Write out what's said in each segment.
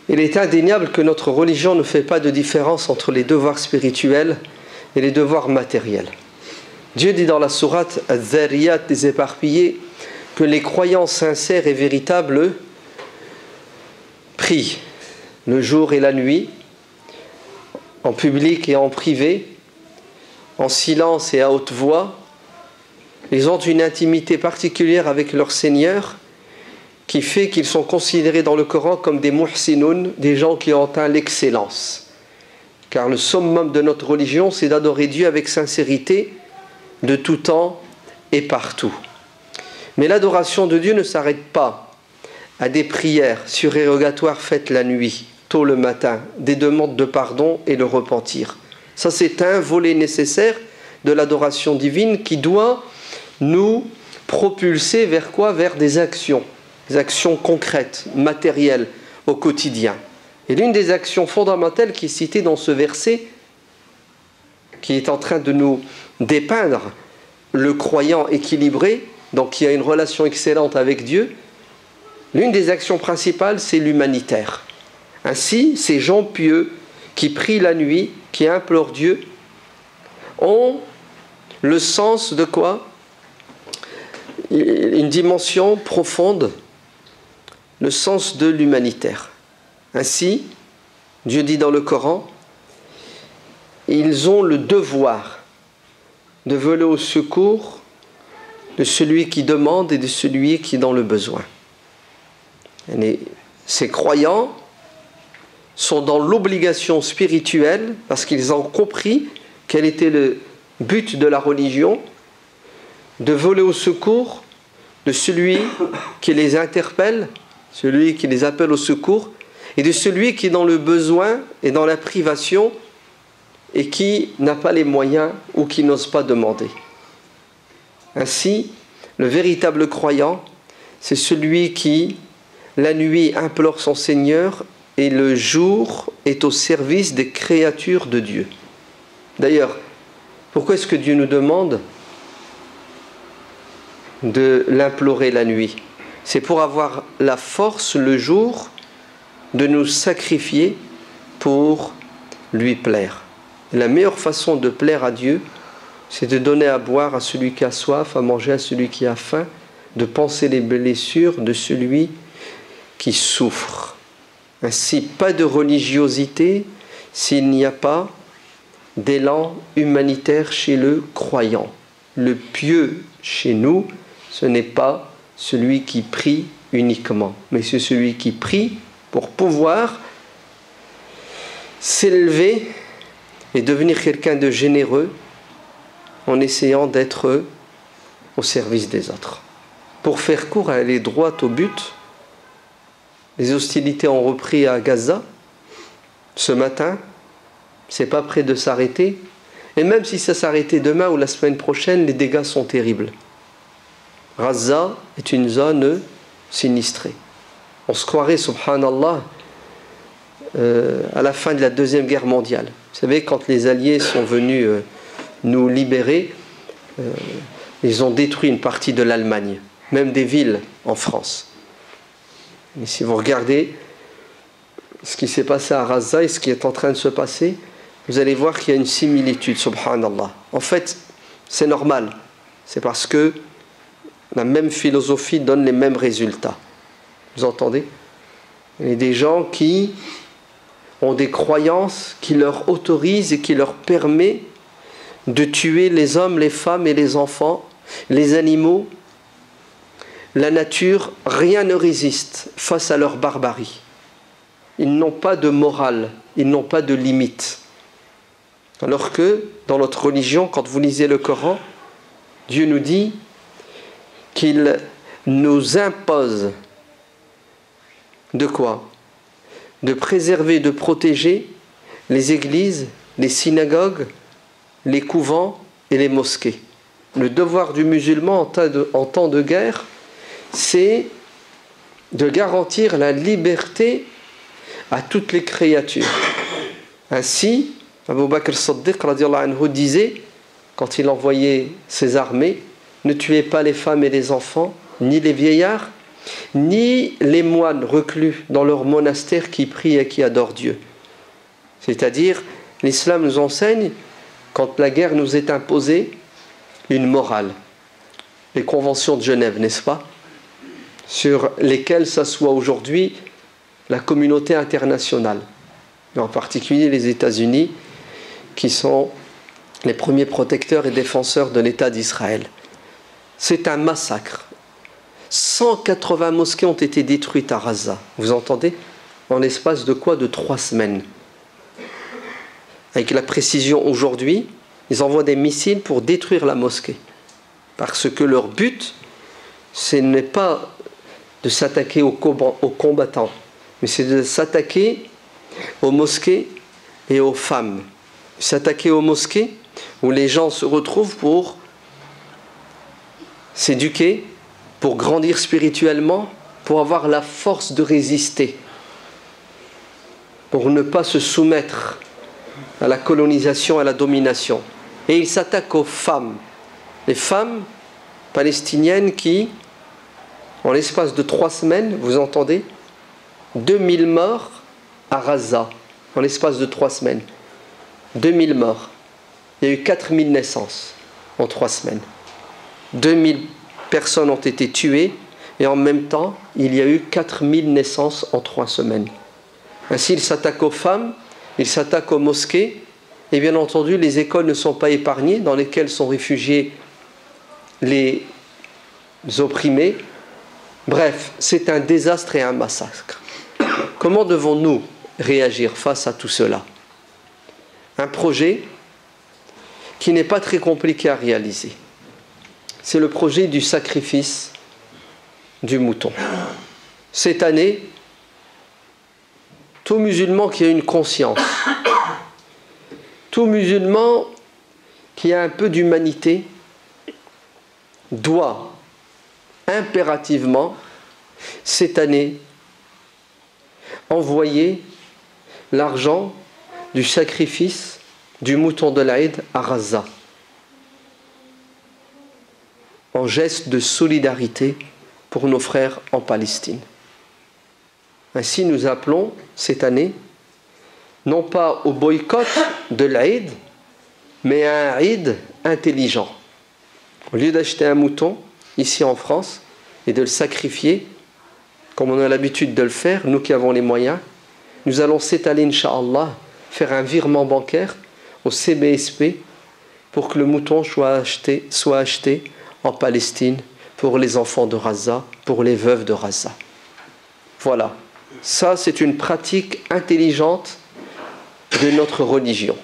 Il est indéniable que notre religion ne fait pas de différence entre les devoirs spirituels et les devoirs matériels. Dieu dit dans la sourate Az-Zariyat des éparpillés que les croyants sincères et véritables prient le jour et la nuit, en public et en privé, en silence et à haute voix. Ils ont une intimité particulière avec leur Seigneur qui fait qu'ils sont considérés dans le Coran comme des muhsinoun, des gens qui ont atteint l'excellence. Car le summum de notre religion, c'est d'adorer Dieu avec sincérité de tout temps et partout. Mais l'adoration de Dieu ne s'arrête pas à des prières surérogatoires faites la nuit, tôt le matin, des demandes de pardon et le repentir. Ça, c'est un volet nécessaire de l'adoration divine qui doit nous propulser vers quoi? Vers des actions concrètes, matérielles, au quotidien. Et l'une des actions fondamentales qui est citée dans ce verset, qui est en train de nous dépeindre le croyant équilibré, donc qui a une relation excellente avec Dieu, l'une des actions principales, c'est l'humanitaire. Ainsi, ces gens pieux qui prient la nuit, qui implorent Dieu, ont le sens de quoi? Une dimension profonde, le sens de l'humanitaire. Ainsi, Dieu dit dans le Coran, ils ont le devoir de voler au secours de celui qui demande et de celui qui est dans le besoin. Et ces croyants sont dans l'obligation spirituelle parce qu'ils ont compris quel était le but de la religion, de voler au secours de celui qui les interpelle, celui qui les appelle au secours, et de celui qui est dans le besoin et dans la privation et qui n'a pas les moyens ou qui n'ose pas demander. Ainsi, le véritable croyant, c'est celui qui, la nuit, implore son Seigneur et le jour est au service des créatures de Dieu. D'ailleurs, pourquoi est-ce que Dieu nous demande de l'implorer la nuit? C'est pour avoir la force le jour de nous sacrifier pour lui plaire. La meilleure façon de plaire à Dieu, c'est de donner à boire à celui qui a soif, à manger à celui qui a faim, de panser les blessures de celui qui souffre. Ainsi, pas de religiosité s'il n'y a pas d'élan humanitaire chez le croyant. Le pieux chez nous, ce n'est pas celui qui prie uniquement, mais c'est celui qui prie pour pouvoir s'élever et devenir quelqu'un de généreux en essayant d'être au service des autres. Pour faire court, aller droit au but, les hostilités ont repris à Gaza ce matin, c'est pas près de s'arrêter, et même si ça s'arrêtait demain ou la semaine prochaine, les dégâts sont terribles. Gaza est une zone sinistrée. On se croirait, subhanallah, à la fin de la Deuxième Guerre mondiale. Vous savez, quand les Alliés sont venus nous libérer, ils ont détruit une partie de l'Allemagne, même des villes en France. Et si vous regardez ce qui s'est passé à Gaza et ce qui est en train de se passer, vous allez voir qu'il y a une similitude, subhanallah. En fait, c'est normal. C'est parce que la même philosophie donne les mêmes résultats. Vous entendez? Il y a des gens qui ont des croyances qui leur autorisent et qui leur permettent de tuer les hommes, les femmes et les enfants, les animaux, la nature. Rien ne résiste face à leur barbarie. Ils n'ont pas de morale, ils n'ont pas de limite. Alors que dans notre religion, quand vous lisez le Coran, Dieu nous dit qu'il nous impose de quoi? De préserver, de protéger les églises, les synagogues, les couvents et les mosquées. Le devoir du musulman en temps de guerre, c'est de garantir la liberté à toutes les créatures. Ainsi, Abu Bakr as-Siddiq radiyallahu anhu disait, quand il envoyait ses armées, ne tuez pas les femmes et les enfants, ni les vieillards, ni les moines reclus dans leur monastère qui prient et qui adorent Dieu. C'est-à-dire, l'islam nous enseigne, quand la guerre nous est imposée, une morale. Les conventions de Genève, n'est-ce pas? Sur lesquelles s'assoit aujourd'hui la communauté internationale, et en particulier les États-Unis, qui sont les premiers protecteurs et défenseurs de l'État d'Israël. C'est un massacre. 180 mosquées ont été détruites à Gaza. Vous entendez? En l'espace de quoi? De 3 semaines. Avec la précision aujourd'hui, ils envoient des missiles pour détruire la mosquée. Parce que leur but, ce n'est pas de s'attaquer aux combattants, mais c'est de s'attaquer aux mosquées et aux femmes. S'attaquer aux mosquées où les gens se retrouvent pour s'éduquer, pour grandir spirituellement, pour avoir la force de résister, pour ne pas se soumettre à la colonisation, à la domination. Et il s'attaque aux femmes. Les femmes palestiniennes qui, en l'espace de 3 semaines, vous entendez, 2000 morts à Gaza, en l'espace de 3 semaines. 2000 morts. Il y a eu 4000 naissances en 3 semaines. 2000 personnes ont été tuées et en même temps, il y a eu 4000 naissances en 3 semaines. Ainsi, il s'attaque aux femmes, il s'attaque aux mosquées et bien entendu, les écoles ne sont pas épargnées dans lesquelles sont réfugiés les opprimés. Bref, c'est un désastre et un massacre. Comment devons-nous réagir face à tout cela? Un projet qui n'est pas très compliqué à réaliser. C'est le projet du sacrifice du mouton. Cette année, tout musulman qui a une conscience, tout musulman qui a un peu d'humanité, doit impérativement, cette année, envoyer l'argent du sacrifice du mouton de l'Aïd à Gaza, en geste de solidarité pour nos frères en Palestine. Ainsi, nous appelons cette année, non pas au boycott de l'Aïd, mais à un Aïd intelligent. Au lieu d'acheter un mouton, ici en France, et de le sacrifier, comme on a l'habitude de le faire, nous qui avons les moyens, nous allons s'étaler, Inch'Allah, faire un virement bancaire au CBSP pour que le mouton soit acheté en Palestine pour les enfants de Gaza, pour les veuves de Gaza. Voilà. Ça, c'est une pratique intelligente de notre religion.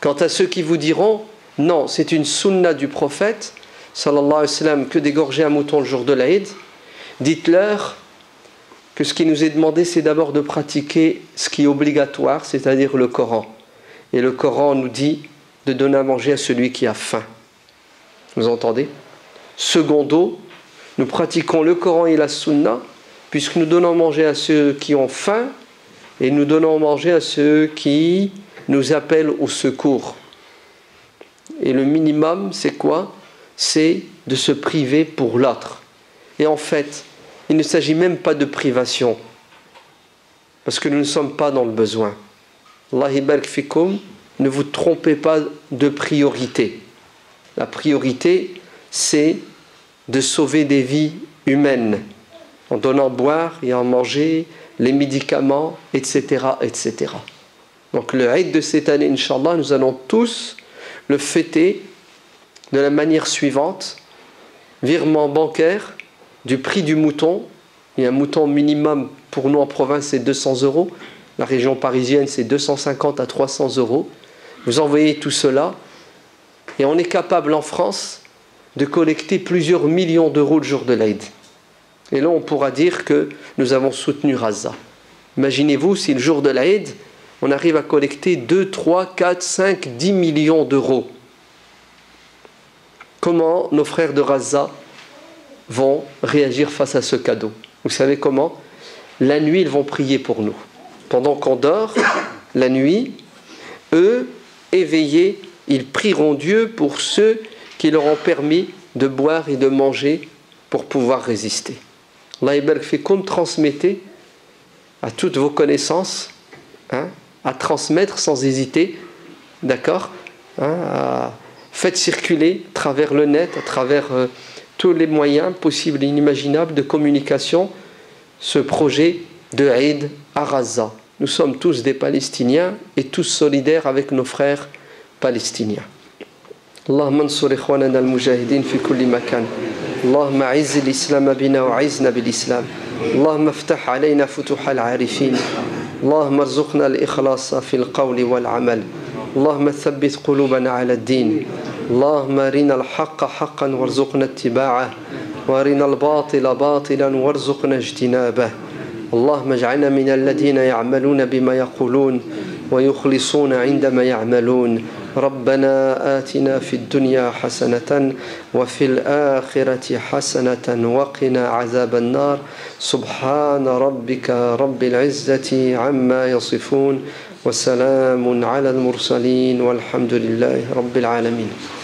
Quant à ceux qui vous diront non, c'est une sunna du prophète sallallahu alayhi wa sallam que d'égorger un mouton le jour de l'Aïd, dites-leur que ce qui nous est demandé, c'est d'abord de pratiquer ce qui est obligatoire, c'est-à-dire le Coran. Et le Coran nous dit de donner à manger à celui qui a faim. Vous entendez? Secondo, nous pratiquons le Coran et la sunna, puisque nous donnons à manger à ceux qui ont faim et nous donnons à manger à ceux qui nous appellent au secours. Et le minimum, c'est quoi? C'est de se priver pour l'autre. Et en fait, il ne s'agit même pas de privation, parce que nous ne sommes pas dans le besoin. Allah barik fikum, ne vous trompez pas de priorité. La priorité, c'est de sauver des vies humaines, en donnant à boire et à manger, les médicaments, etc., etc. Donc le Eid de cette année, Inch'Allah, nous allons tous le fêter de la manière suivante. Virement bancaire du prix du mouton. Et un mouton minimum pour nous en province, c'est 200 €. La région parisienne, c'est 250 à 300 €. Vous envoyez tout cela et on est capable en France de collecter plusieurs millions d'euros le jour de l'Aïd. Et là, on pourra dire que nous avons soutenu Gaza. Imaginez-vous si le jour de l'Aïd, on arrive à collecter 2, 3, 4, 5, 10 millions d'euros. Comment nos frères de Gaza vont réagir face à ce cadeau? Vous savez comment? La nuit, ils vont prier pour nous. Pendant qu'on dort, la nuit, eux, éveillés, ils prieront Dieu pour ceux qui leur ont permis de boire et de manger pour pouvoir résister. Allah yabarak fikum, transmettez à toutes vos connaissances, hein, à transmettre sans hésiter, d'accord, hein, faites circuler à travers le net, à travers tous les moyens possibles et inimaginables de communication ce projet de Eid à Gaza. Nous sommes tous des Palestiniens et tous solidaires avec nos frères palestiniens. اللهم انصر إخواننا المجاهدين في كل مكان. اللهم أعز الإسلام بنا وأعزنا بالإسلام. اللهم افتح علينا فتوح العارفين. اللهم ارزقنا الإخلاص في القول والعمل. اللهم ثبت قلوبنا على الدين. اللهم أرنا الحق حقا وارزقنا اتباعه وأرنا الباطل باطلا وارزقنا اجتنابه. اللهم اجعلنا من الذين يعملون بما يقولون ويخلصون عندما يعملون. ربنا آتنا في الدنيا حسنة وفي الآخرة حسنة وقنا عذاب النار. سبحان ربك رب العزة عما يصفون وسلام على المرسلين والحمد لله رب العالمين.